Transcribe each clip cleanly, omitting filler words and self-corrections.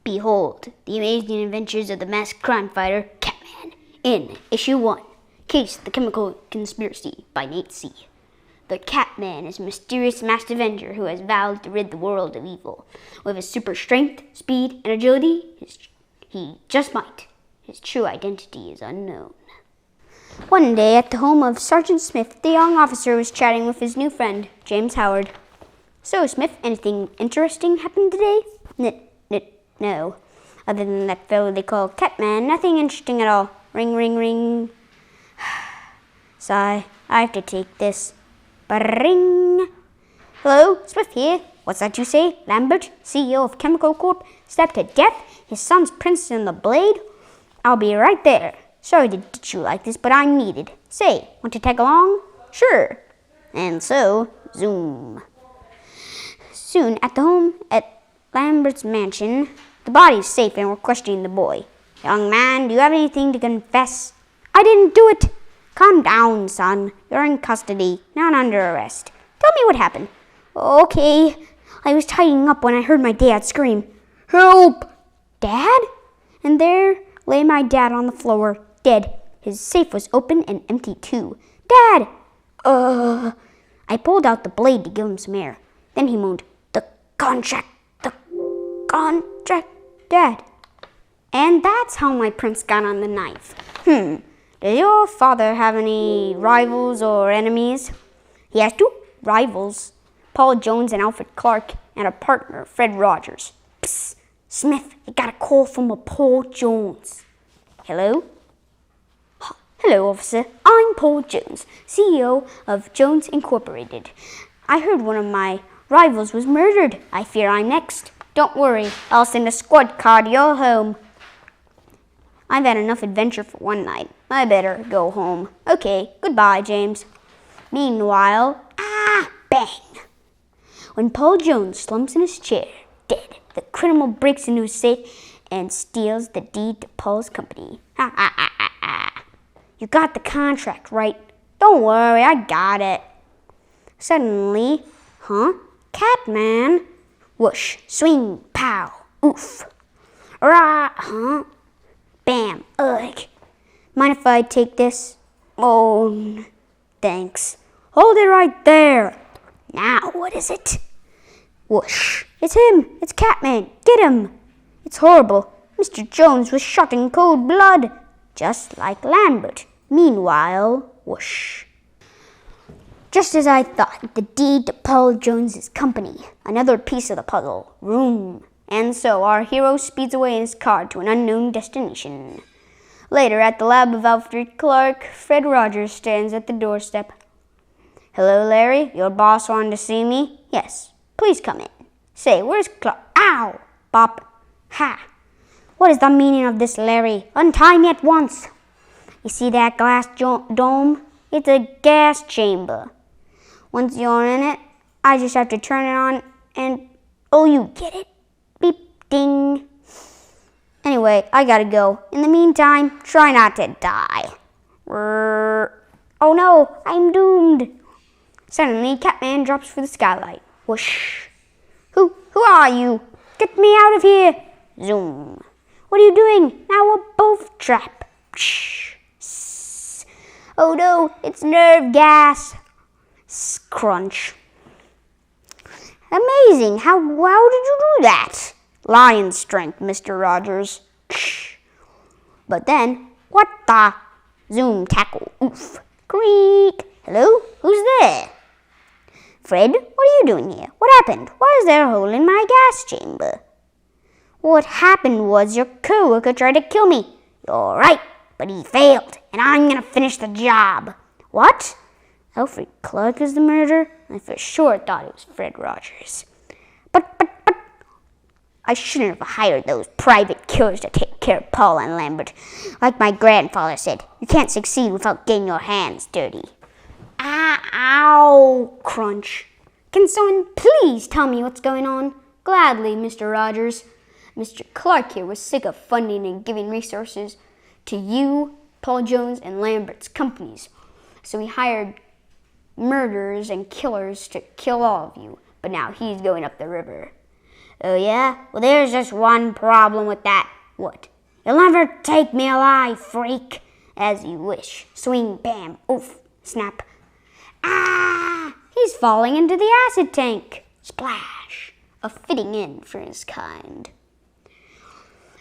Behold, the amazing adventures of the masked crime fighter, Catman, in Issue 1, Case the Chemical Conspiracy by Nate C. The Catman is a mysterious masked avenger who has vowed to rid the world of evil. With his super strength, speed, and agility, he just might. His true identity is unknown. One day at the home of Sergeant Smith, the young officer was chatting with his new friend, James Howard. So, Smith, anything interesting happened today? No. Other than that fellow they call Catman, nothing interesting at all. Ring, ring, ring. Sigh, I have to take this. Ba-ring. Hello, Smith here. What's that you say? Lambert, CEO of Chemical Corp, stabbed to death? His son's Prince in the Blade? I'll be right there. Sorry to ditch you like this, but I'm needed. Say, want to tag along? Sure. And so, zoom. Soon, at the home at Lambert's mansion, the body's safe and we're questioning the boy. Young man, do you have anything to confess? I didn't do it. Calm down, son. You're in custody, not under arrest. Tell me what happened. Okay. I was tidying up when I heard my dad scream, "Help!" Dad? And there lay my dad on the floor, dead. His safe was open and empty too. Dad! I pulled out the blade to give him some air. Then he moaned, the contract, Dad. And that's how my prince got on the knife. Does your father have any rivals or enemies? He has two rivals, Paul Jones and Alfred Clark, and a partner, Fred Rogers. Psst, Smith, I got a call from a Paul Jones. Hello? Hello, officer. I'm Paul Jones, CEO of Jones Incorporated. I heard one of my rivals was murdered. I fear I'm next. Don't worry, I'll send a squad car to your home. I've had enough adventure for one night. I better go home. Okay, goodbye, James. Meanwhile, bang! When Paul Jones slumps in his chair, dead, the criminal breaks into his safe and steals the deed to Paul's company. You got the contract, right? Don't worry, I got it. Suddenly, Catman? Whoosh, swing, pow, oof. Rah, bam, ugh. Mind if I take this? Oh, thanks. Hold it right there. Now, what is it? Whoosh, it's him. It's Catman. Get him. It's horrible. Mr. Jones was shot in cold blood, just like Lambert. Meanwhile, whoosh. Just as I thought, the deed to Paul Jones's company. Another piece of the puzzle. Room. And so our hero speeds away in his car to an unknown destination. Later, at the lab of Alfred Clark, Fred Rogers stands at the doorstep. Hello, Larry. Your boss wanted to see me? Yes. Please come in. Say, where's Clark? Ow! Bop. Ha! What is the meaning of this, Larry? Untie me at once. You see that glass dome? It's a gas chamber. Once you're in it, I just have to turn it on and... Oh, you get it? Beep, ding. Anyway, I gotta go. In the meantime, try not to die. Oh no, I'm doomed. Suddenly, Catman drops through the skylight. Whoosh. Who are you? Get me out of here. Zoom. What are you doing? Now we're both trapped. Oh no, it's nerve gas. Crunch. Amazing. How did you do that? Lion strength, Mr. Rogers. But then, what the? Zoom, tackle, oof. Creak. Hello? Who's there? Fred, what are you doing here? What happened? Why is there a hole in my gas chamber? What happened was your co-worker tried to kill me. You're right, but he failed, and I'm gonna finish the job. What? Alfred Clark is the murderer? I for sure thought it was Fred Rogers. But, I shouldn't have hired those private killers to take care of Paul and Lambert. Like my grandfather said, you can't succeed without getting your hands dirty. Ow! Crunch. Can someone please tell me what's going on? Gladly, Mr. Rogers. Mr. Clark here was sick of funding and giving resources to you, Paul Jones, and Lambert's companies. So he hired murderers and killers to kill all of you. But now he's going up the river. Oh, yeah? Well, there's just one problem with that. What? You'll never take me alive, freak. As you wish. Swing, bam, oof, snap. Ah! He's falling into the acid tank. Splash. A fitting end for his kind.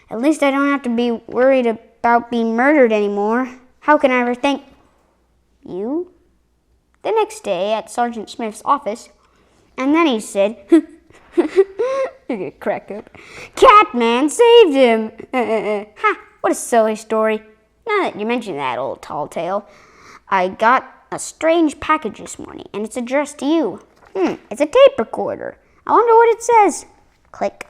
At least I don't have to be worried about being murdered anymore. How can I ever thank you? The next day at Sergeant Smith's office, and then he said, you get cracked up. Catman saved him. Ha! What a silly story. Now that you mention that, old tall tale, I got a strange package this morning, and it's addressed to you. It's a tape recorder. I wonder what it says. Click.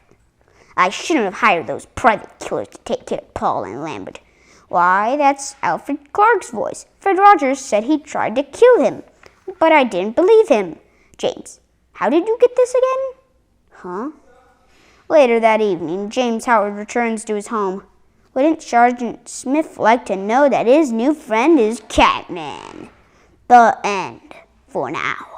I shouldn't have hired those private killers to take care of Paul and Lambert. Why, that's Alfred Clark's voice. Fred Rogers said he tried to kill him, but I didn't believe him. James, how did you get this again? Huh? Later that evening, James Howard returns to his home. Wouldn't Sergeant Smith like to know that his new friend is Catman? The end, for now.